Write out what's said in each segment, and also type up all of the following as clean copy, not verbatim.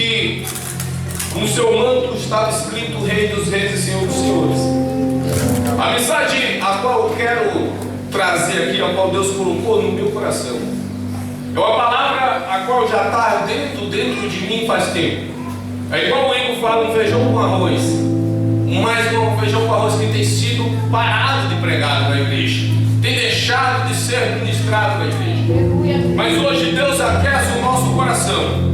que no seu manto estava escrito Rei dos Reis e Senhor dos Senhores. A mensagem a qual eu quero trazer aqui, a qual Deus colocou no meu coração, é uma palavra a qual já está dentro de mim faz tempo. É igual o Igor fala, um feijão com arroz, mas um feijão com arroz que tem sido parado de pregado na igreja, tem deixado de ser ministrado na igreja. Mas hoje Deus aquece o nosso coração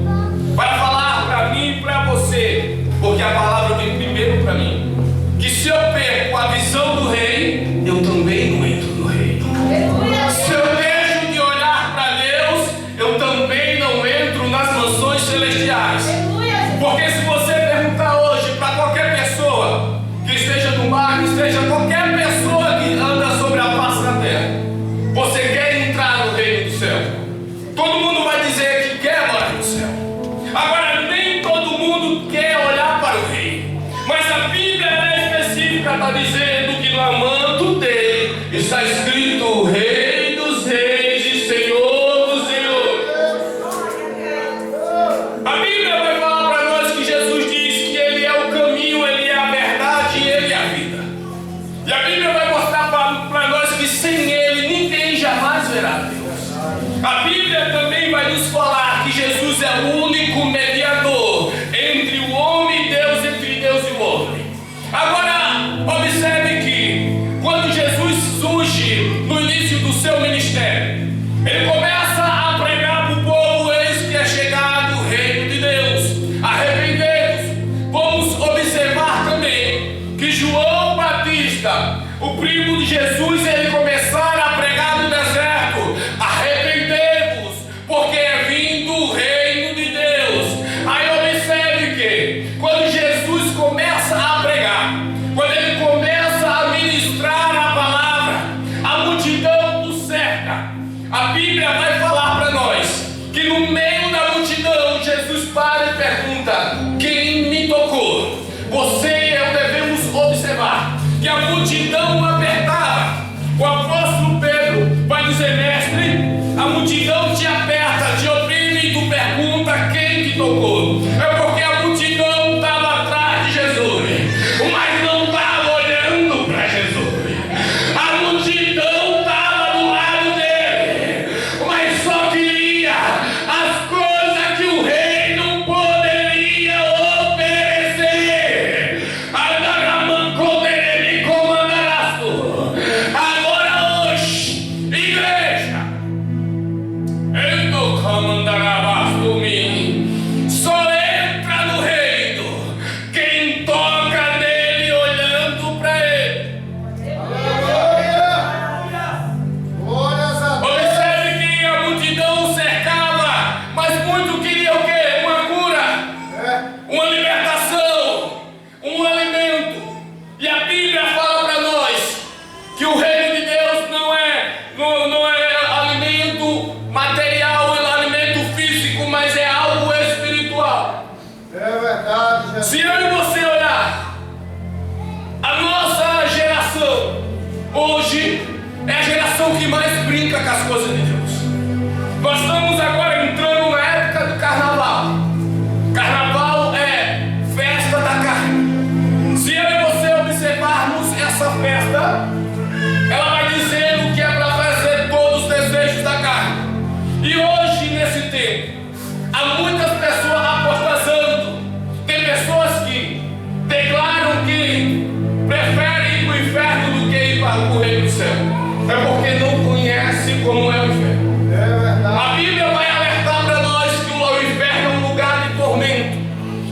para falar para mim e para você, porque a palavra vem primeiro para mim, que se eu perco a visão do rei, eu também não entro no reino. Se eu deixo de olhar para Deus, eu também não entro nas mansões celestiais. Porque se você perguntar hoje para qualquer pessoa que esteja no mar, que esteja qualquer pessoa que anda sobre a face da terra, você quer entrar no reino do céu? Todo mundo vai dizer que quer morar no céu. Agora, nem todo mundo quer olhar para o rei, mas a Bíblia é específica, está dizendo que no manto dele está escrito Rei dos Reis e Senhor dos Senhores. A Bíblia vai falar para nós que Jesus diz que Ele é o caminho, Ele é a verdade e Ele é a vida. E a Bíblia vai mostrar para nós que sem Ele ninguém jamais verá Deus. A Bíblia também vai nos falar que Jesus é o único mediador entre o homem e Deus, entre Deus e o homem. Agora, observe que quando Jesus surge no início do seu ministério, Ele começa a pregar para o povo: eis que é chegado o reino de Deus, arrependei-vos. Vamos observar também que João Batista, o primo de Jesus, ele começara a pregar no deserto: arrependei-vos, porque é vindo o reino de Deus. Aí observe que quando Jesus começa a pregar, quando Ele começa a ministrar a palavra, a multidão o cerca. A Bíblia vai falar para nós que no meio da multidão Jesus para e pergunta: quem me tocou? Você e eu devemos observar que a multidão apertava. O apóstolo Pedro vai dizer: mestre, a multidão te aperta, te oprime e tu pergunta quem te tocou. É porque a multidão estava atrás de Jesus, mas não estava olhando para Jesus. A multidão estava do lado dele, mas só queria as coisas que o rei não poderia oferecer. Agora hoje, igreja, só entra no reino quem toca nele olhando para ele. Observe que a multidão cercava, mas muito queria o quê? Uma cura, uma libertação, um alimento. E a Bíblia fala para nós que o reino de Deus não é alimento material, alimento físico, mas é algo espiritual. É verdade, Jesus. Se eu e você olhar, a nossa geração hoje é a geração que mais brinca com as coisas de Deus. Nós estamos agora entrando na época do carnaval. Carnaval é festa da carne. Se eu e você observarmos essa festa, ela vai dizendo que é para fazer todos os desejos da carne. E hoje, nesse tempo, há muitas pessoas apostasando. Tem pessoas que declaram que preferem ir para o inferno do que ir para o reino do céu. É porque não conhecem como é o inferno. É verdade. A Bíblia vai alertar para nós que o inferno é um lugar de tormento.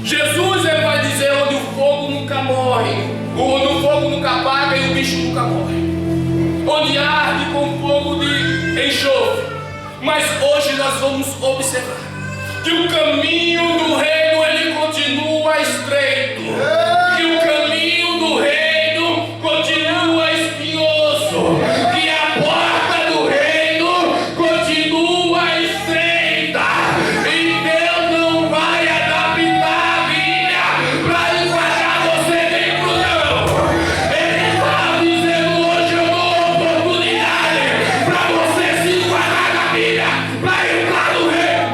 Jesus, ele vai dizer onde o fogo nunca morre, onde o fogo nunca apaga e o bicho nunca morre, onde arde com fogo de enxofre. Mas hoje nós vamos observar que o caminho do reino ele continua estreito, que o caminho do reino continua espinhoso, que a porta do reino continua estreita, e Deus não vai adaptar a Bíblia para enquadrar você dentro, não. Ele está dizendo hoje: eu dou oportunidade para você se enquadrar na Bíblia, para entrar no reino.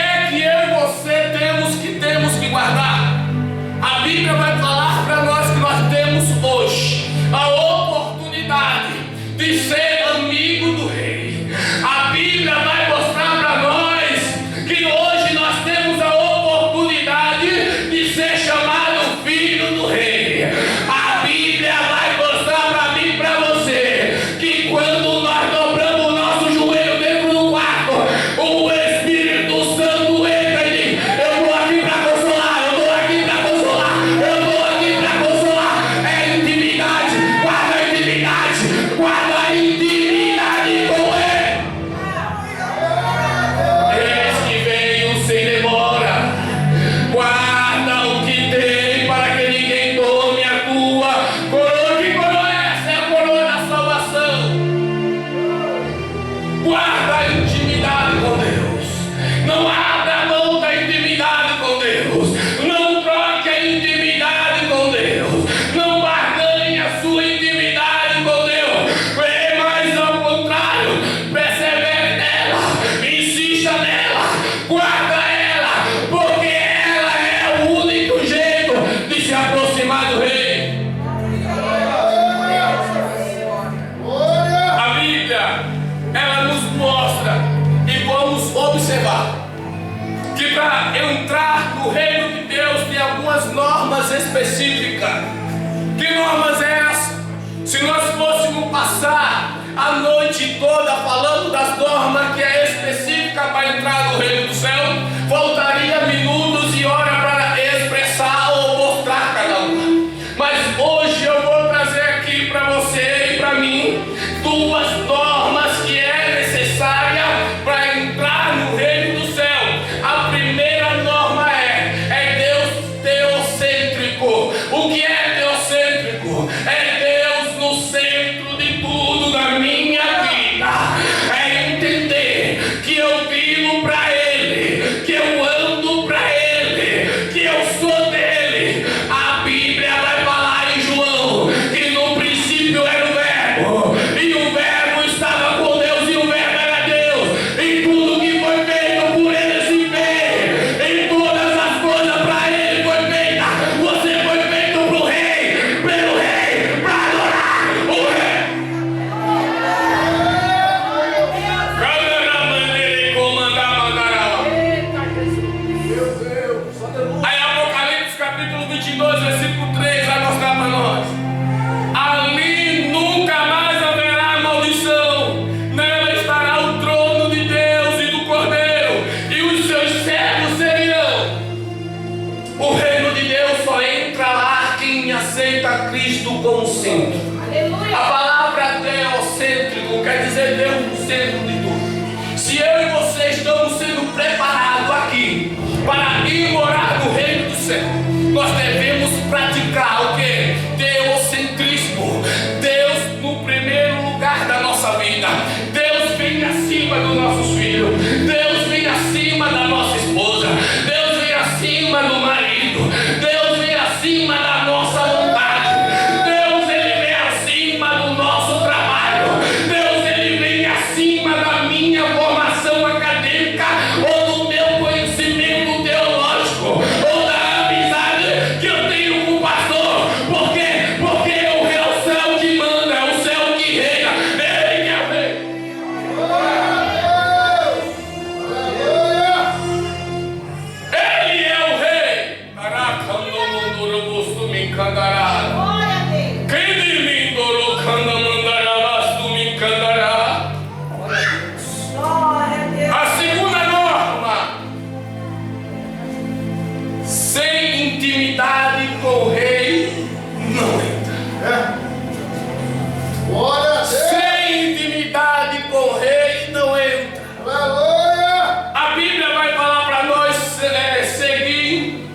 é que eu e você temos que guardar? A Bíblia vai falar para nós que nós temos hoje a oportunidade de ser amigo do Rei. A Bíblia vai mostrar para nós que hoje nós temos a oportunidade de ser chamado filho do Rei. A Bíblia vai mostrar para mim e para você que quando nós dobramos o nosso joelho dentro do quarto, o Espírito Santo entra e diz: eu estou aqui para consolar, eu estou aqui para consolar, eu estou aqui para consolar. É intimidade, guarda a intimidade, guarda a intimidade com Ele. Eis que veio sem demora, guarda o que tem para que ninguém tome a tua coroa. Que coroa é essa? É a coroa da salvação. Guarda a intimidade com Deus. Não abra mão da intimidade com Deus. Não troque a intimidade com Deus. Não barganhe a sua intimidade com Deus. Mas ao contrário, persevere nela, insista nela, guarda ela, porque ela é o único jeito de se aproximar do Rei. A Bíblia, ela nos mostra e vamos observar que para entrar no reino de Deus tem algumas normas específicas. Que normas é essa? Se nós fôssemos passar a noite toda falando das normas que é específica para entrar no reino do céu, faltaria minutos e horas para expressar ou mostrar cada uma. Mas hoje eu vou trazer aqui para você e para mim duas normas que é necessária para entrar no reino do céu. A primeira norma é Deus teocêntrico. O que é teocêntrico? É Deus no centro de tudo da minha vida. É entender que eu vivo para Ele, que eu ando para Ele, que eu sou dele. A Bíblia vai falar em João que no princípio era o Verbo, e o Verbo estava com Deus, e o Verbo era Deus. E tudo que foi feito por Ele se fez, e todas as coisas para Ele foi feita. Você foi feito para o Rei, pelo Rei, para adorar o Rei. Aí Apocalipse capítulo 22, versículo 3 vai mostrar para nós: ali nunca mais haverá maldição, nela estará o trono de Deus e do Cordeiro, e os seus servos servirão. O reino de Deus só entra lá quem aceita Cristo como centro. A palavra teocêntrico quer dizer Deus no centro de tudo. Se eu e você estamos sendo preparados aqui para ir morar no reino do céu, nós devemos praticar o que? Teocentrismo. Deus no primeiro lugar da nossa vida. Deus vem acima dos nossos filhos. Deus vem acima da nossa esposa. Deus vem acima do marido. Deus vem acima da nossa vontade. Deus, Ele vem acima do nosso trabalho. Deus, Ele vem acima da minha formação acadêmica ou do meu conhecimento teológico ou da amizade que eu tenho com o pastor. Por quê? Porque é o céu que manda, é o céu que reina. Ele que é o Rei. Ele é o Rei. Caraca, no mundo robusto me encantará. Quem de mim dorou canda mandará, tu me encantará. A segunda norma: sem intimidade com o Rei não entra. Glória a Deus. Sem intimidade com o Rei não entra. Aleluia. A Bíblia vai falar para nós seguir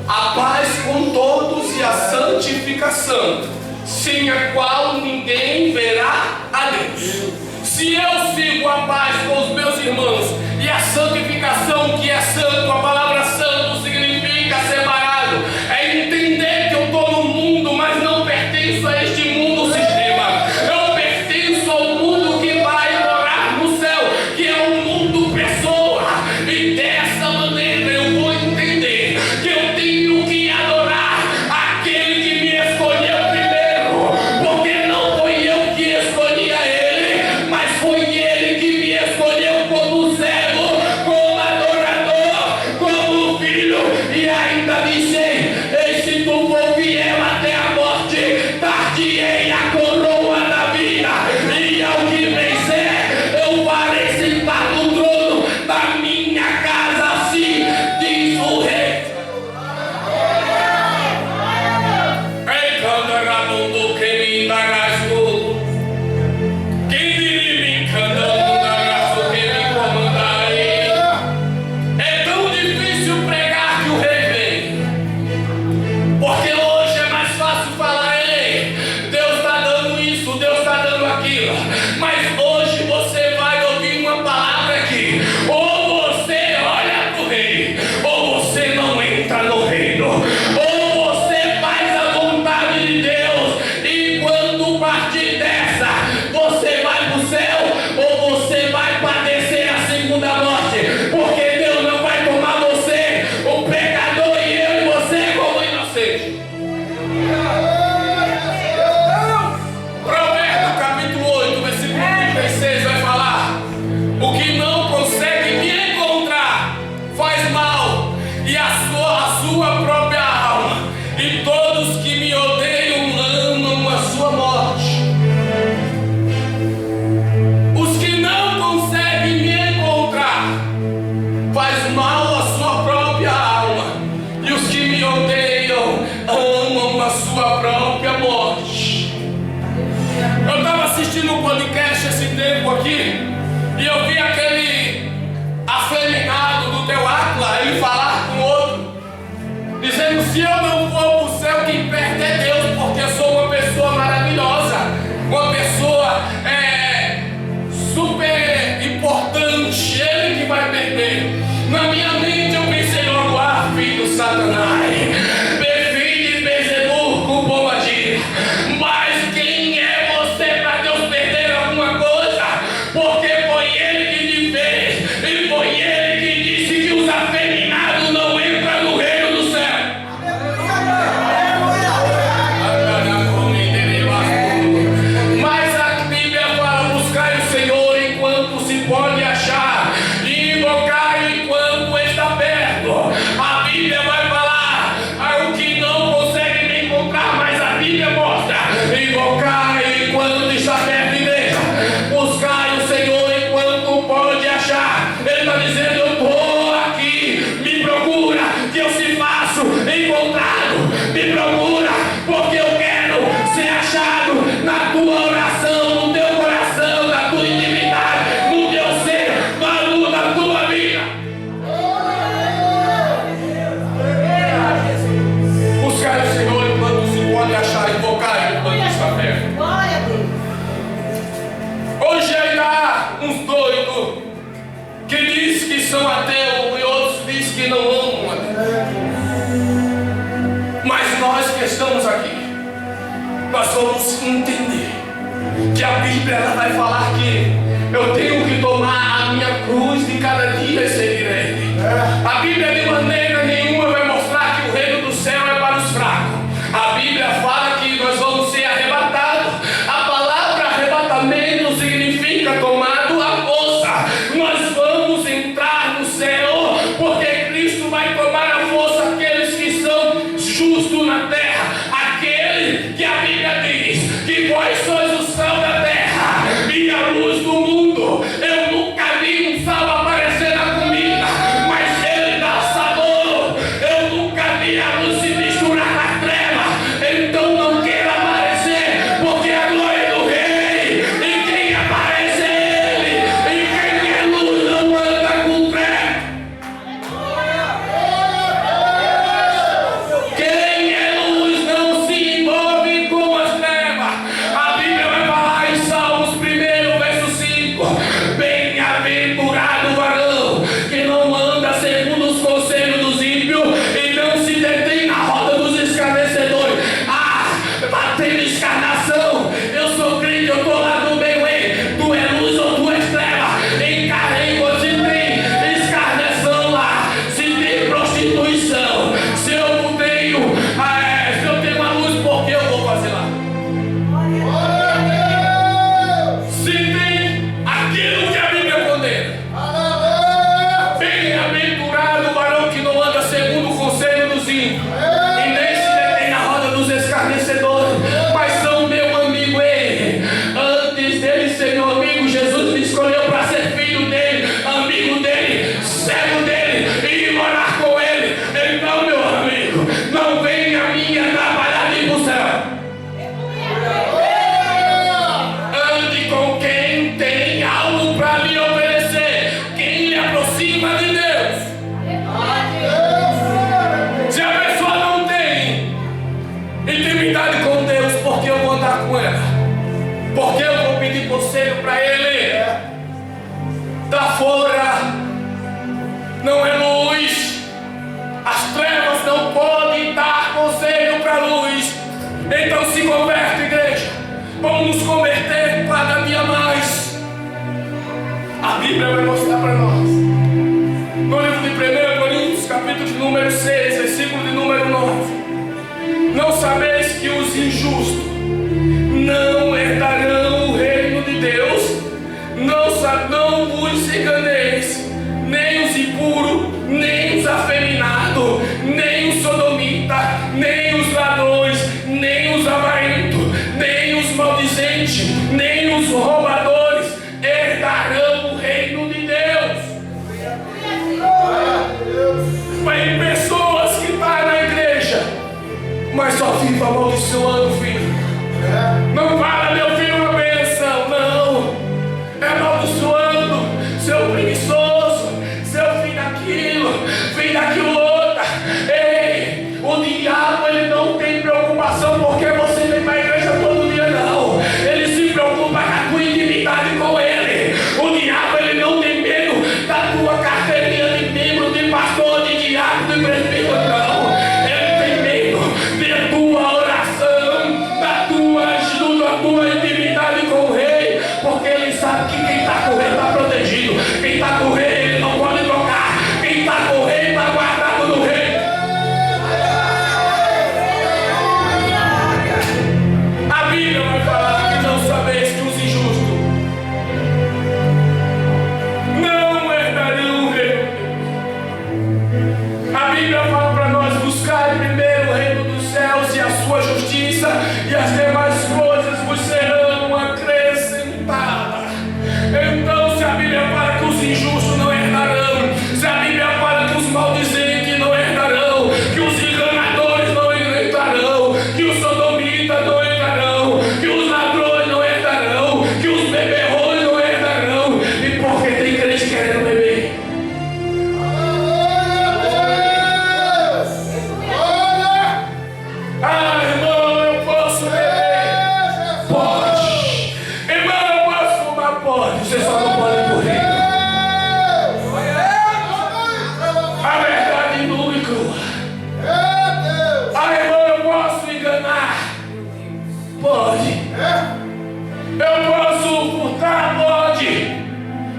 a paz com todos e a santificação, sem a qual ninguém verá a Deus. Se eu sigo a paz com os meus irmãos e a santificação, que é santo, a palavra santo significa separado, é entender que eu estou no mundo, mas não pertenço a este mundo sistema. Eu pertenço ao mundo que vai morar no céu, que é o mundo pessoa, e dessa maneira eu vou entender que eu tenho que adorar aquele que me escolheu primeiro, porque não foi eu que escolhi a ele, mas foi ele que me escolheu como servo, como adorador, como filho, e ainda disse: "Eis se tu for fiel até a morte, dar-te-ei a coroa da vida, e ao que vencer eu farei sentar no trono da minha casa, assim diz o rei." Ei, cantaramundo que me embarasco, quem diria me encantando bagaço que me comandarei. É tão difícil pregar que o rei vem, porque hoje é mais fácil falar: "Ei, Deus está dando isso, Deus está dando aquilo." Mas hoje você vai ouvir uma palavra aqui: ou você olha para o rei, ou você não entra no reino. Ou você faz a vontade de Deus, e quando partir dessa, você vai para o céu, ou você vai padecer a segunda morte, porque Deus não vai tomar você, o pecador, e eu e você como inocente. Provérbios capítulo 8, versículo 36 vai falar: "O que não consegue me encontrar faz mal, e a sua própria alma, e todos que me odeiam amam a sua morte." Os que não conseguem me encontrar faz mal a sua própria alma, e os que me odeiam amam a sua própria morte. Eu estava assistindo um podcast esse tempo aqui, e eu vi aquele afeminado do teu Atlas, ele falar com outro, dizendo: "Se eu não for para o céu, quem perde é Deus, porque eu sou uma pessoa maravilhosa, uma pessoa super importante, ele que vai perder." Na minha mente eu pensei logo: "Ah, filho do Satanás, filho de Bezebu, com Boadir, mas quem é você para Deus perder alguma coisa? Porque foi ele que te fez, e foi ele que disse que os afeminados não entram no reino do céu." Mas a Bíblia fala: "Buscai o Senhor enquanto se pode achar, e invocai enquanto está perto." A Bíblia vai falar: o que não consegue me encontrar, mas a Bíblia mostra: invocai enquanto está perto, igreja. Buscai o Senhor enquanto pode achar. Ele está dizendo: "Eu estou aqui, me procura, que eu se faço encontrado. Me procura, porque eu quero ser achado na tua oração, no teu coração, na tua intimidade, no teu ser, na luta da tua vida." Buscai o Senhor enquanto se pode achar, invocar enquanto está perto. Glória a Deus. Hoje ainda há uns doidos que diz que são ateus e outros diz que não amam a Deus. Mas nós que estamos aqui, nós vamos entender que a Bíblia ela vai falar que eu tenho que tomar a minha cruz de cada dia e seguir a Ele. A Bíblia de maneira nenhuma vai mostrar que o reino do céu é para os fracos. A Bíblia fala que nós vamos ser arrebatados. A palavra arrebatamento significa tomado à força. Nós vamos entrar no céu, porque Cristo vai tomar à força aqueles que são justos na terra. Aquele que a Bíblia diz que vós sois o sal da terra e a luz do mundo. Eu nunca vi um sal aparecer na comida, Então se converte, igreja. Vamos nos converter cada dia mais. A Bíblia vai mostrar para nós. No livro de 1 Coríntios, capítulo de número 6, versículo de número 9. Não sabeis que os injustos não herdarão o reino de Deus? Não vos enganeis, nem os impuros, nem os afeminados, nem os sodomitas, nem os ladrões, nem os avarentos, nem os maldizentes, nem os roubadores herdarão o reino de Deus. Tem pessoas que estão na igreja, mas só vive amaldiçoando, filho. Não fala, meu filho, uma benção, não. É amaldiçoando, seu preguiçoso, seu filho daquilo outra. Ei, o diabo, ele não tem preocupação porque você vem para a igreja todo dia, não. Ele se preocupa com a tua intimidade com ele. O diabo, ele não tem medo da tua carteirinha de membro, de pastor, de diabo, de presbítero, não. Ele tem medo da tua oração, da tua intimidade com o rei, porque ele sabe que quem está com o rei está protegido. Quem está com o rei, ele não pode tocar. Quem está com o rei está guardado no rei. A Bíblia vai falar que não sabeis que os injustos não herdariam o reino. A Bíblia fala para nós buscar primeiro o reino dos céus e a sua justiça, e as demais coisas vos serão acrescentadas. Então, se a Bíblia fala que os injustos não herdarão, se a Bíblia fala que os maldizentes não herdarão, que os enganadores não herdarão, que os sodomitas não herdarão, que os ladrões não herdarão, que os beberrões não herdarão, e porque tem crente querendo beber. Ah, irmão, eu posso beber? Pode. Irmão, eu posso fumar? Pode. Você só não pode morrer. A verdade nua e crua. Ah, irmão, eu posso enganar? Pode. Eu posso furtar? Pode.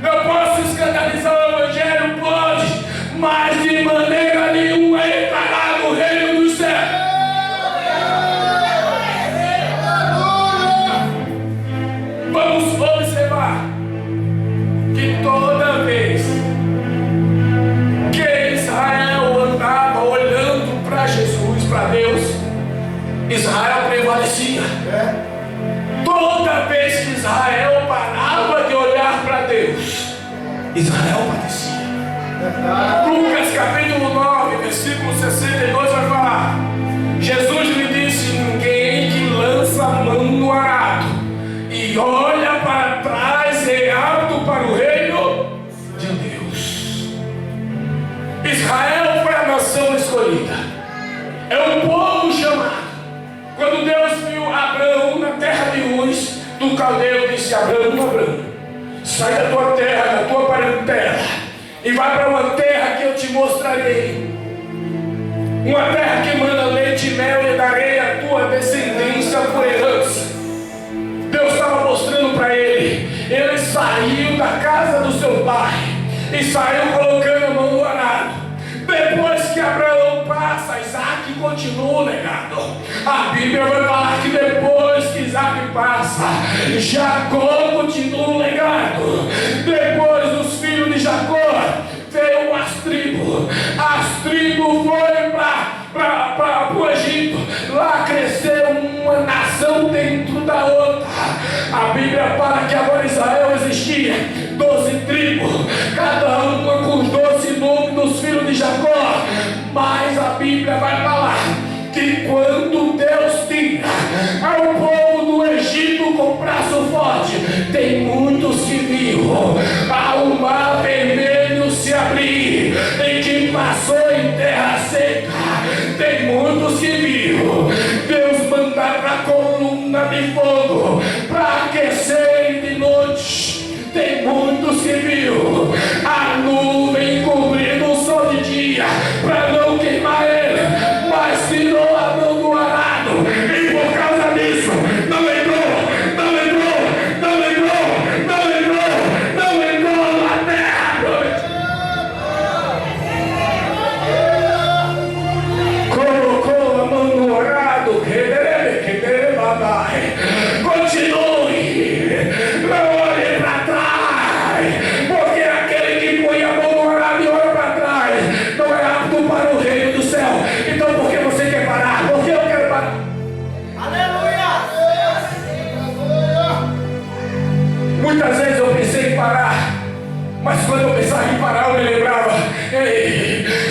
Eu posso escandalizar o evangelho? Pode. Mas de maneira nenhuma entrará no reino dos céus. Vamos observar que toda vez que Israel andava olhando para Jesus, para Deus, Israel prevalecia. Toda vez que Israel parava de olhar para Deus, Israel padecia. Lucas capítulo 9, versículo 62 vai falar: Jesus lhe disse: ninguém que lança a mão no arado e olha para trás é apto para o reino de Deus. Israel foi a nação escolhida, é um povo chamado. Quando Deus viu Abraão na terra de Uz, do Caldeu, disse: Abraão, sai da tua terra, da tua parentela, e vai para uma terra que eu te mostrarei. Uma terra que manda leite e mel, e darei a tua descendência por herança. Deus estava mostrando para ele. Ele saiu da casa do seu pai e saiu colocando a mão no arado. Depois que Abraão passa, Isaac continua o legado. A Bíblia vai falar que depois que Isaac passa, Jacó continua o legado. Depois dos filhos de Jacó veio as tribos. As tribos foram para o Egito. Lá cresceu uma nação dentro da outra. A Bíblia fala que agora Israel existia 12 tribos, cada uma com os 12 nomes dos filhos de Jacó. Mas a Bíblia vai falar que quando Deus tira ao povo do Egito com braço forte, tem muitos que viram ao mar vermelho se abrir e que passou em terra seca. Tem muitos que viram Deus mandar a coluna de fogo para aquecer de noite. Tem muitos que viram a nuvem cobrindo o sol de dia para não queimar ele, mas tirou a mão do arado, e por causa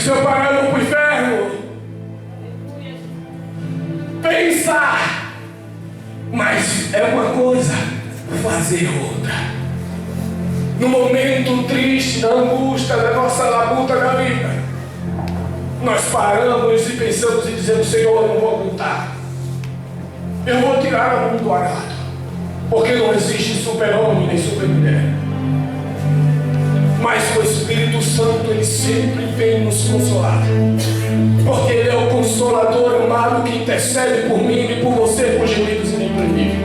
separado para o inferno. Pensar, mas é uma coisa, fazer outra. No momento triste, da angústia, da nossa labuta da vida, nós paramos e pensamos e dizemos: Senhor, eu não vou lutar, eu vou tirar a mão do arado, porque não existe super-homem nem super-mulher. Mas o Espírito Santo, Ele sempre vem nos consolar, porque Ele é o Consolador amado que intercede por mim e por você com gemidos inexprimíveis.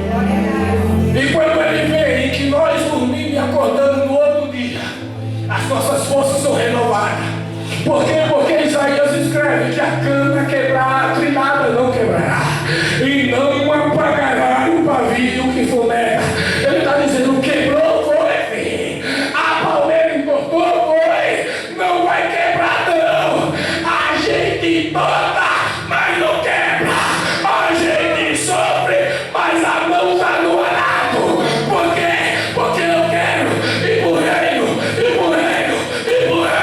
E quando Ele vem e que nós dormimos e acordamos no outro dia, as nossas forças são renovadas. Por quê? Porque Isaías escreve que a cana quebrará, a trilhada não quebrará, e não apagará o pavio que fumega. Ele está dizendo: quebrou, foi, a palmeira entortou, foi, não vai quebrar não. A gente toda, mas não quebra. A gente sofre, mas a mão está no arado. Por quê? Porque eu quero ir pro reino, ir pro reino, ir pro reino.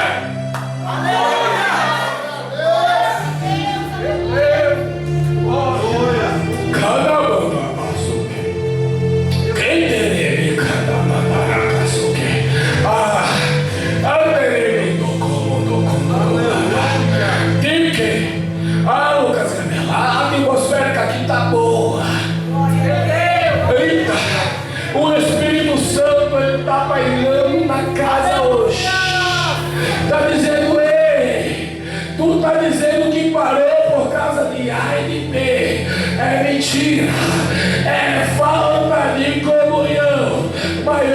A atmosfera aqui está boa. Eita, o Espírito Santo está pairando na casa hoje. Está dizendo: ei, tu está dizendo que parou por causa de A e de B. É mentira, é falta de comunhão. Mas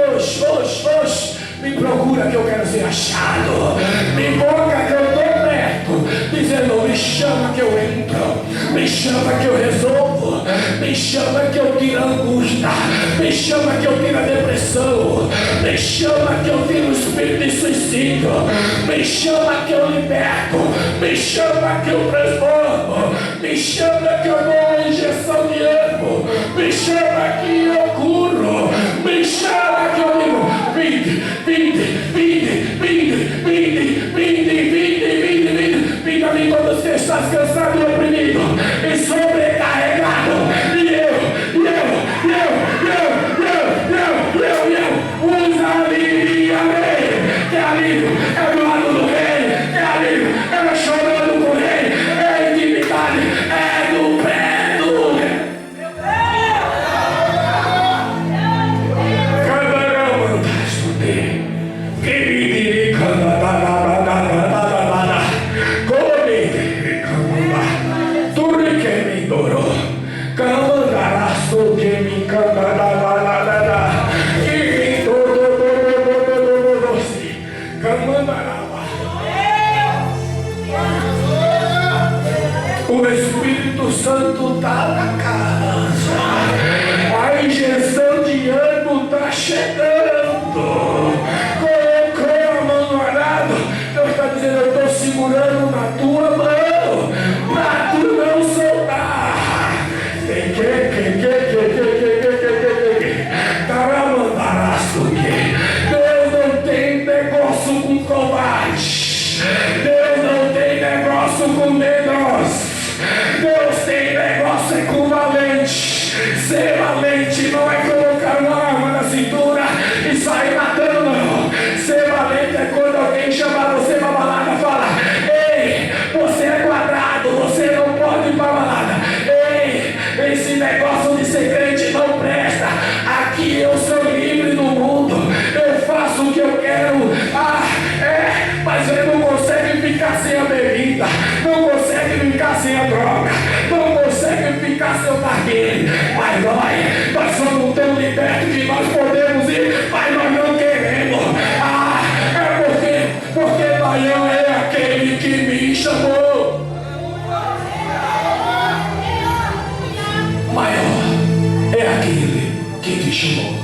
hoje, me procura que eu quero ser achado. Me boca que eu estou perto, dizendo: me chama que eu entro, me chama que eu resolvo, me chama que eu tiro a angústia, me chama que eu tiro a depressão, me chama que eu tiro o espírito de suicídio, me chama que eu liberto, me chama que eu transformo, me chama que eu dou uma injeção de ânimo, me chama que eu curo, me chama que eu digo: vinde, vinde, vinde, vinde, vinde, vinde, vinde, vinde, vinde, vinde a mim todos que estás cansado e oprimido e sobrecarregado, e eu usa alívio, amém, que alívio é do lado do rei, que alívio é chorando com o rei, é intimidade, é do pé do rei. O Espírito Santo está na casa, a injeção de ânimo está chegando. Colocou a mão no arado, Deus está dizendo: eu estou segurando na tua mão, para tu não soltar. Deus não tem negócio com covarde, Deus não tem negócio com medroso, Deus tem negócio com valente. Ser valente não é colocar uma arma na cintura e sair matando, não. Ser valente é quando alguém chama você para balada e fala: ei, você é quadrado, você não pode ir para balada. Ei, esse negócio de ser crente não presta. Aqui eu sou livre no mundo, eu faço o que eu quero. Mas ele não consegue ficar sem a bebida, não consegue ficar sem a droga, não consegue ficar sem o narguilé. Mas nós somos tão libertos que nós podemos ir, mas nós não queremos. Porque Baião é aquele que me chamou. Maior é aquele que te chamou.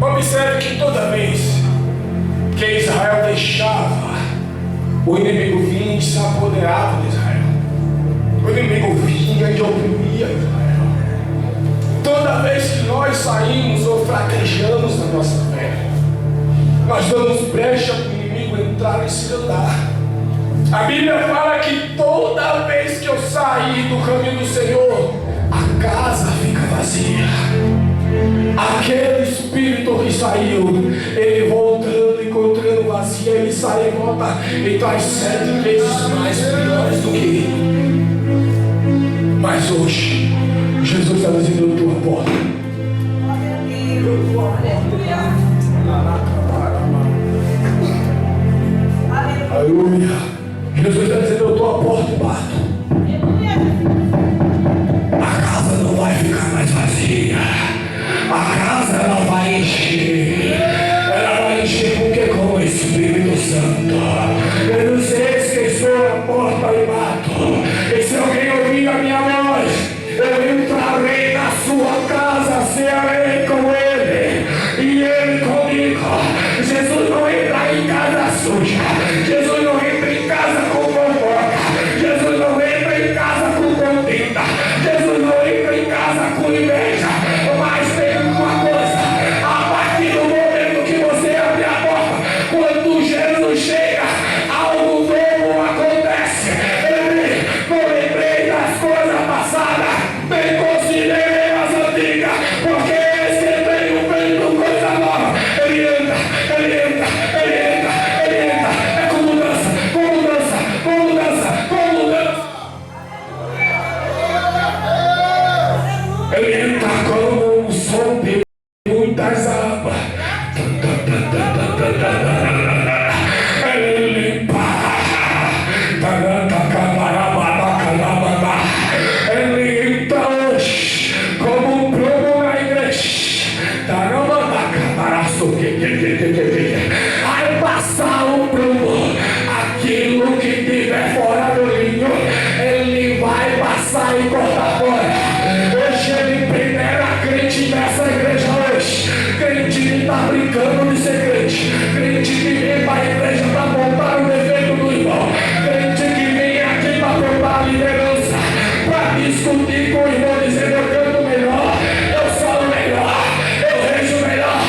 Observe que toda vez que Israel deixava, o inimigo vinha e se apoderava de Israel. O inimigo vinha e oprimia Israel. Toda vez que nós saímos ou fraquejamos na nossa damos brecha para o inimigo entrar e se andar. A Bíblia fala que toda vez que eu sair do caminho do Senhor, a casa fica vazia. Aquele espírito que saiu, ele voltando, encontrando vazia, ele sai e volta e traz 7 vezes mais piores do que ele. Mas hoje, Jesus está dizendo: a tua porta. Aleluia. Jesus está dizendo: eu estou à porta e bato. A casa não vai ficar mais vazia. A casa ela vai encher. Ela vai encher porque com o Espírito Santo. Eu não sei se estou à porta e bato. E se alguém ouvir a minha voz, eu entrarei na sua casa, cearei com ele e ele comigo. Jesus não entra em casa suja. Jesus não entra em casa com fofoca. Jesus não entra em casa com contenda. Jesus não entra em casa com inveja. Mas tem uma coisa: a partir do momento que você abre a porta, quando Jesus chega, algo novo acontece. Ele não lembrei das coisas passadas, nem considerei as antigas, porque esse que veio feito coisa nova. Ele entra, ele entra, ele entra, ele entra. É com mudança, com mudança, com mudança, com mudança. Ele entra como um som de muitas águas. Ele limpa. Ele entra hoje como um prumo na igreja. Vai passar o prumo. Aquilo que tiver fora do linho, ele vai passar e cortar fora. Hoje ele primeiro a crente nessa igreja hoje. Crente que está brincando de ser crente. Crente que vem para a igreja para montar o defeito do irmão. Crente que vem aqui para provar a liderança, para discutir com o irmão, dizendo: eu canto melhor, eu sou o melhor, eu rejo melhor.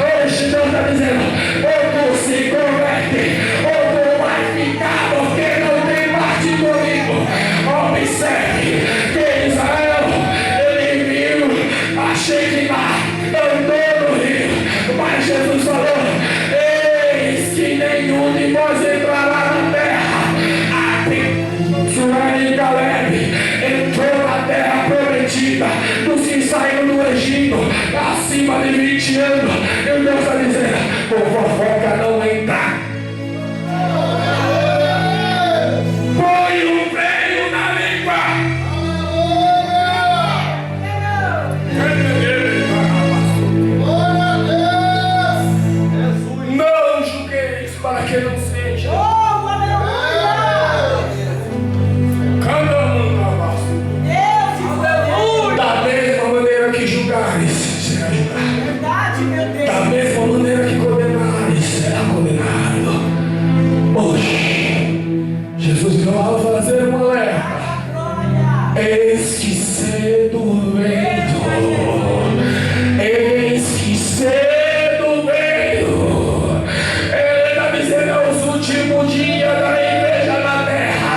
Hoje Deus está dizendo: ou tu se converte, ou tu vai ficar, porque não tem parte comigo. Observe que Israel, ele viu a Shekinah, andou no rio, mas Jesus falou: eis que nenhum de vós entrará na terra. Josué e Caleb entrou na terra prometida, dos que saíram do Egito, acima de 20 anos. E Deus está dizendo: por fofoca não entrar. Põe o freio na língua. Não julgueis para que não seja. Da mesma maneira que julgares, será julgado. Da mesma maneira que condenares, será condenado. Hoje, Jesus vai fazer uma alerta. Eis que cedo venho. Eis que cedo venho. Ele está dizendo: é os últimos dias da igreja na terra.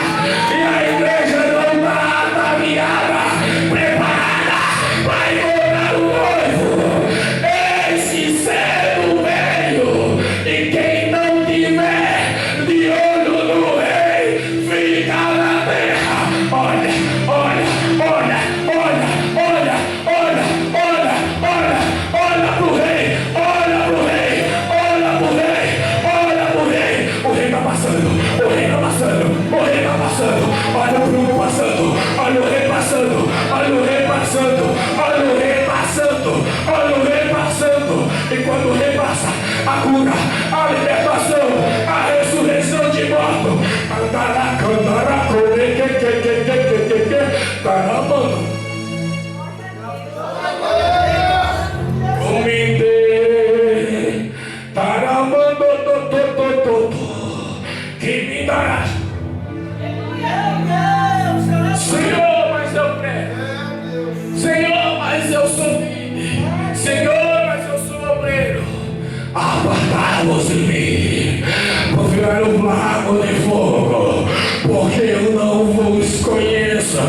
E a igreja não está ataviada, preparada para encontrar o noivo. Eis que cedo venho. E quem não tiver de olho no rei, fica na terra. Olha, olha, olha, olha, olha, olha, olha, olha, olha pro rei, olha pro rei, olha pro rei, olha pro rei. O rei está passando, o rei está passando, o rei está passando. Olha o prumo passando, olha o rei passando, olha o rei passando, olha o rei passando, olha o rei passando. E quando o rei passa, a cura, a libertação, a ressurreição de morto. Andará, cantará, caramba. Comide, taramando, que me darás. Senhor, mas eu prego. Senhor, mas eu sou filho. Senhor, mas eu sou obreiro. Apartai afastar-vos de mim, por virar um lago de fogo, porque eu não vos conheço.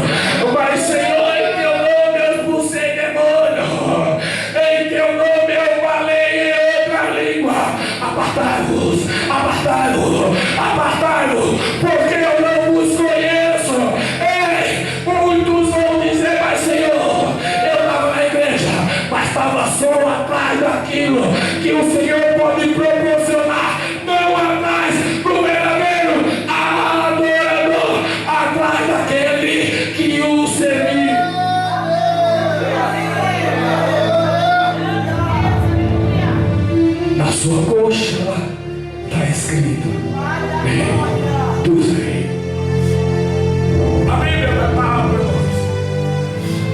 Mas, Senhor, em teu nome eu expulsei demônio, em teu nome eu falei em outra língua. Apartai-vos, apartai-vos, apartai-vos, porque eu não vos conheço. Ei, muitos vão dizer, mas Senhor, eu estava na igreja, mas estava só atrás daquilo que o Senhor pode proporcionar, não atrás do verdadeiro adorador, atrás daquele que o serviu. Na sua coxa está escrito: Rei dos Reis. A Bíblia prepara para nós,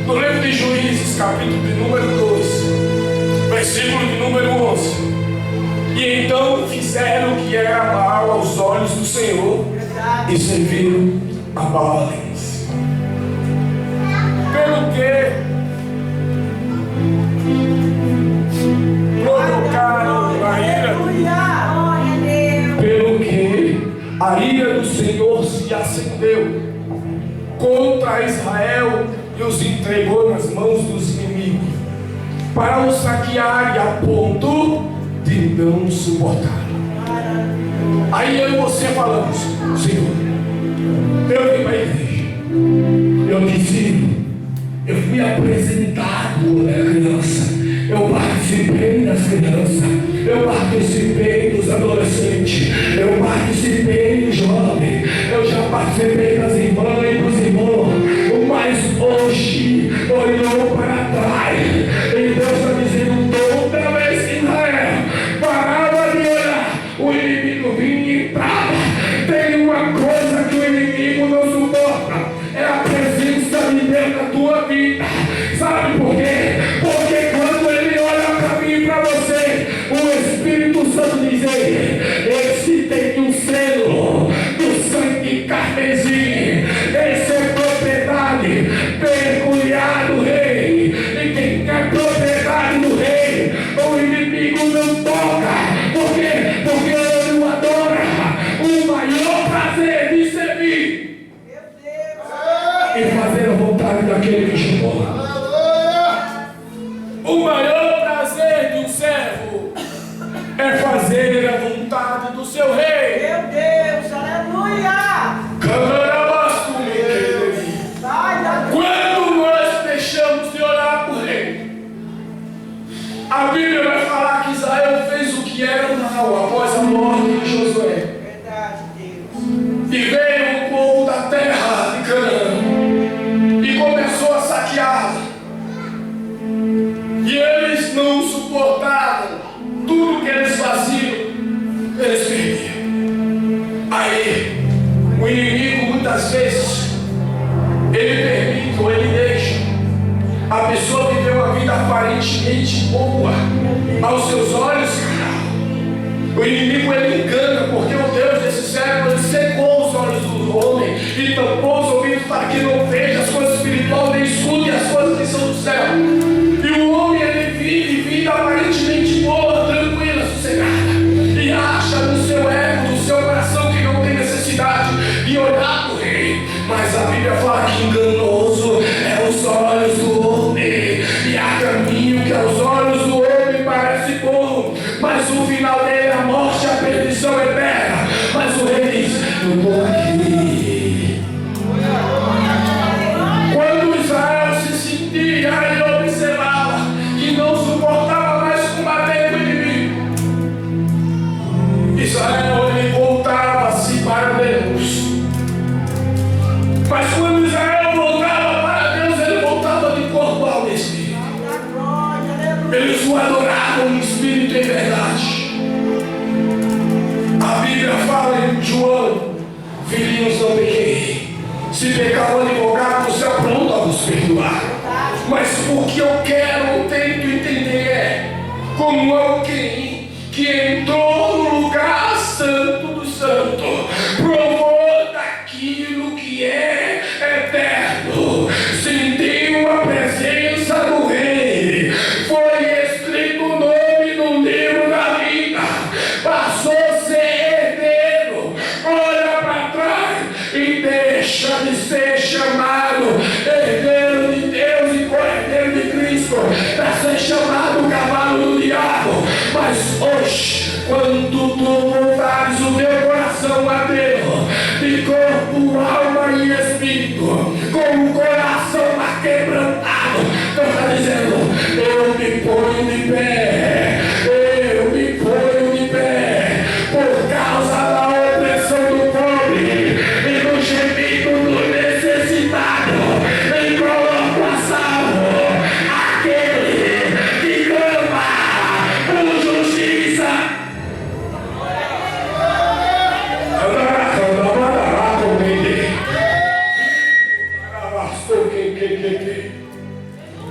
no livro de Juízes, capítulo de número 2, versículo de número 11. E então fizeram o que era mal aos olhos do Senhor e serviram a Baalins. Pelo que provocaram a ira, pelo que a ira do Senhor se acendeu contra Israel e os entregou nas mãos dos inimigos, para os saquearem a ponto de não suportar. Aí eu e você falamos: Senhor, eu vim para a igreja, eu disse, eu fui apresentado quando era criança, eu participei das crianças, eu participei dos adolescentes, eu participei dos jovens, eu já participei das irmãs e dos irmãos, mas hoje olhou para trás e Deus está dizendo: toda vez que Israel parava de olhar, o inimigo vinha e entrava. Tem uma coisa que o inimigo não suporta, é a presença de Deus na tua vida. Sabe por quê? Porque quando ele olha para mim e para você, o Espírito Santo diz: esse tem um selo do sangue carmesim, esse é propriedade peculiar do rei, e quem é propriedade do rei, o inimigo não toca. Por quê? Porque ele o adora. O maior prazer de servir e fazer a vontade daquele que chamou. O maior prazer de um servo é fazer a vontade do seu rei. Meu Deus, aleluia! Quando nós deixamos de orar por rei, a Bíblia vai falar que Israel fez o que era mal após a morte de Josué. Verdade, Deus. E veio o povo da terra de Canaã e começou a saqueá-la. E eles não suportavam tudo que eles faziam, eles perdiam. Aí, o inimigo muitas vezes, ele permite ou ele deixa a pessoa viver uma vida aparentemente boa aos seus olhos. O inimigo ele engana, porque o Deus desse século ele secou os olhos do homem e tampou os ouvidos para que não veja as coisas espirituais nem escute as coisas que são do céu. E o homem ele vive vida aparentemente boa, tranquila, sossegada, e acha no seu ego, no seu coração, que não tem necessidade de olhar para o rei. Mas a Bíblia fala que enganoso é os olhos do homem, e há caminho que aos olhos do homem parece bom, mas o final dele é a morte, a perdição eterna. Mas o rei diz: eu estou aqui. Quando Israel se sentia e observava que não suportava mais combater o inimigo, Israel ele voltava-se para Deus. Mas quando Israel voltava para Deus, ele voltava de corpo, alma e espírito. Eles o adoravam em espírito e em verdade. A Bíblia fala em João: filhinhos, não pequei. Se pecar o advogado, você é pronto a vos perdoar. Mas o que eu quero, eu tento entender é como alguém que entrou no lugar santo do santo, provou daquilo que é eterno, sentiu a presença do rei, foi escrito o nome no livro da vida. quando tu voltares o teu coração a Deus, de corpo, alma e espírito, com o coração aquebrantado, então está dizendo: eu me ponho de pé, eu me ponho de pé, por causa da opressão do pobre e do gemido do necessitado, e coloco a salvo aquele que clama por justiça.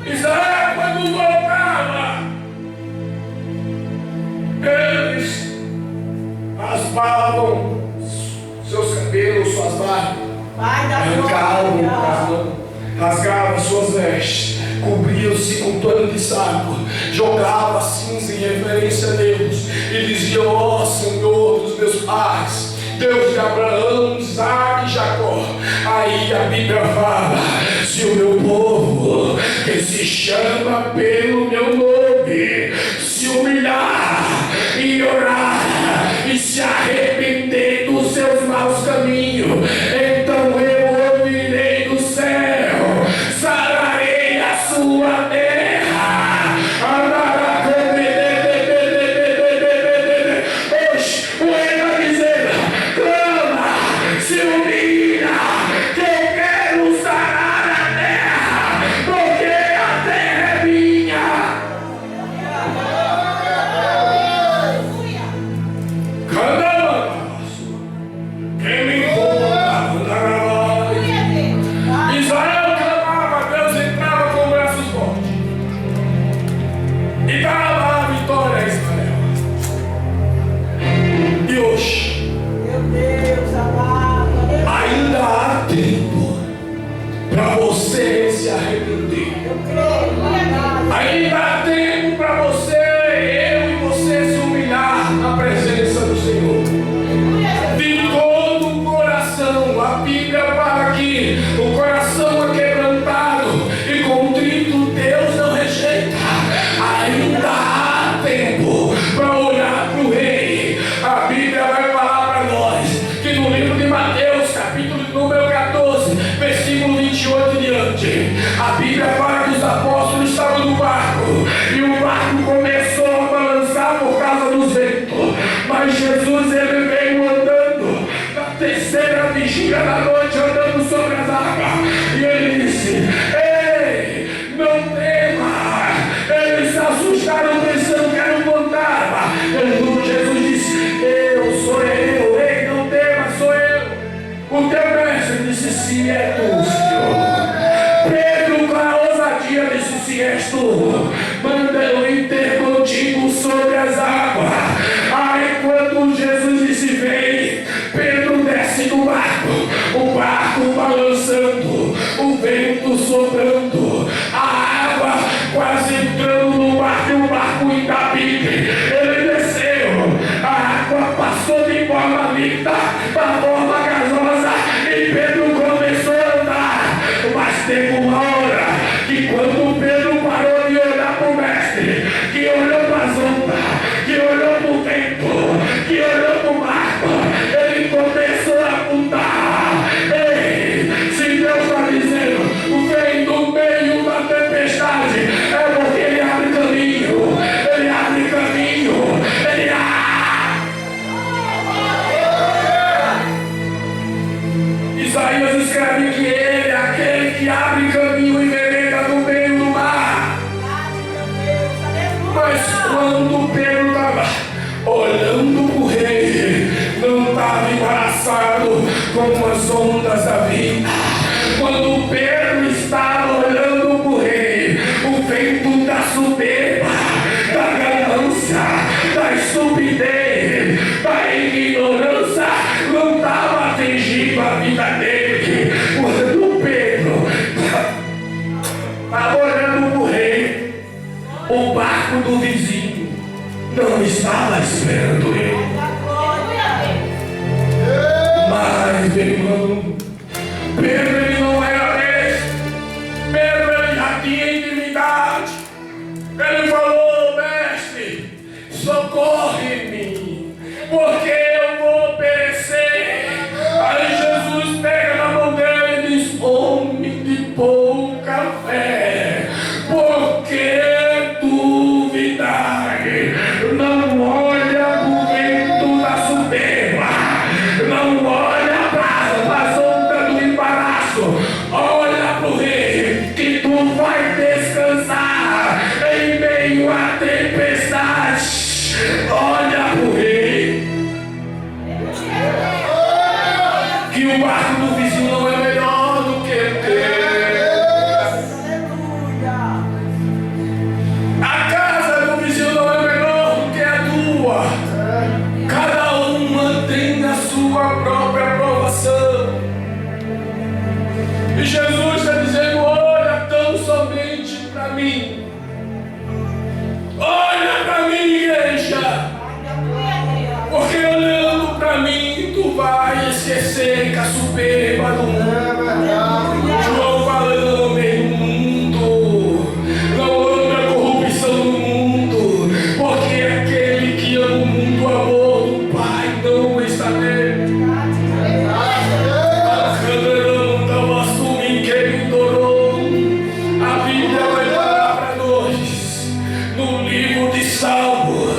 Israel, quando voltava, eles raspavam seus cabelos, suas barbas, Pai da arrancavam o glória. carvão, rasgavam suas vestes, cobriam-se com pano de saco, jogavam a cinza em reverência a Deus e diziam: ó Senhor dos meus pais, Deus de Abraão, Isaac e Jacó. Aí a Bíblia fala: se o meu povo, que se chama pelo meu nome, se humilhar e orar e se arrepender dos seus maus caminhos, então eu ouvirei do céu, sararei a sua terra. Oxe, o rei vai dizer: clama, se humilha, que eu quero sarar a terra, porque a terra é minha. seca, soberba do mundo. João falando no meio do mundo. Não ame a corrupção do mundo, porque aquele que ama o mundo, o amor do Pai não está nele. A Bíblia vai falar para nós no livro de Salmos,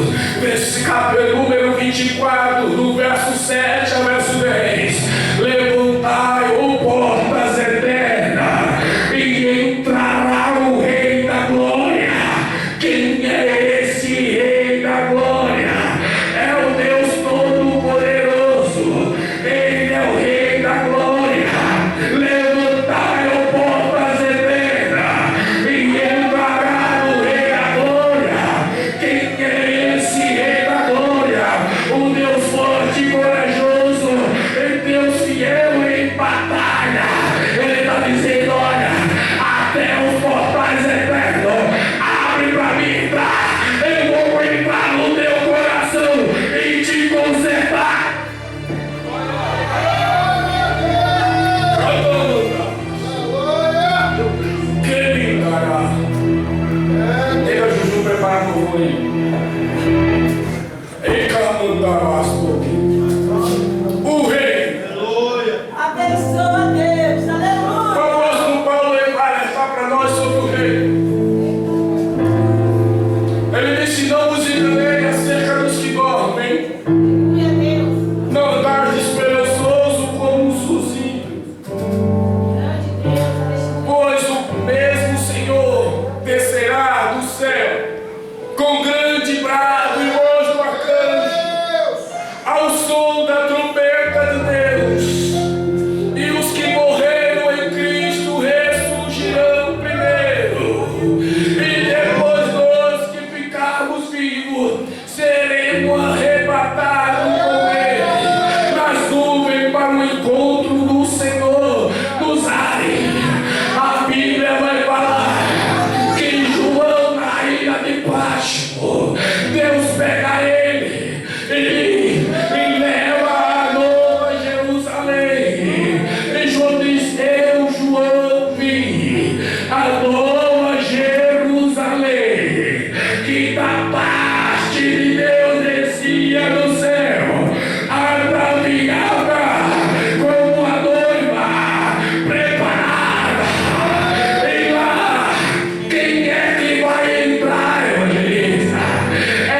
capítulo número 24, do verso 7 ao verso 10. Levantai, ó portas eternas, e entrará o Rei da Glória. Quem é esse Rei da Glória? É o Deus Todo-Poderoso. Ele é o Rei da Glória. Levantai, ó portas eternas, e entrará o Rei da Glória. Quem é esse Rei da Glória? O Deus forte e corajoso, e Deus fiel em batalha. Ele está dizendo: olha, até os portais eternos, abre para mim entrar. Eu vou entrar no teu coração e te consertar. Que linda! Deixa a Juju preparar o voo aí. O Rei. Abençoa Deus. O Aleluia. apóstolo Paulo vai alertar para nós sobre o Rei. Ele disse: não vos enganei acerca dos que dormem. Glória a Deus. Não andares esperançoso como os ímpios, Grande Deus. pois o mesmo Senhor descerá do céu com grande brado e voz do arcanjo, ao som da trombeta de Deus, e os que morreram em Cristo ressurgirão primeiro, e depois nós que ficarmos vivos seremos arrebatados com Ele nas nuvens para o encontro do Senhor nos ares. A Bíblia vai falar que João, na ilha de Patmos, Deus pega ele e leva a Nova Jerusalém. E João diz: eu, João, vi a Nova Jerusalém, que da parte de Deus descia do céu, ataviada como a noiva preparada. E lá, quem é que vai entrar, evangelista? É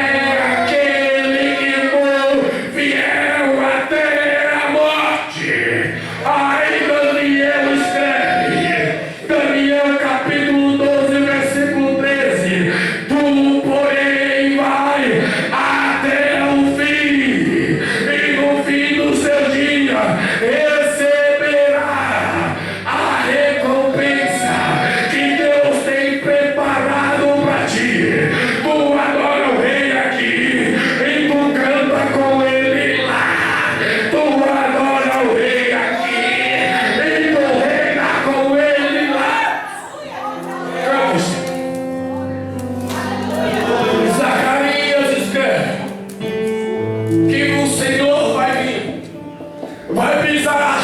aquele que for fiel até a morte. Aí Daniel escreve, Daniel capítulo 12, versículo 13: tu, porém, vai até o fim, e no fim do seu dia receberá a recompensa que Deus tem preparado para ti. Tu adora o Rei aqui e tu canta com ele lá. Tu adora o Rei aqui e tu reina com ele lá. Cante. Zacarias escreve que o Senhor vai vir, vai pisar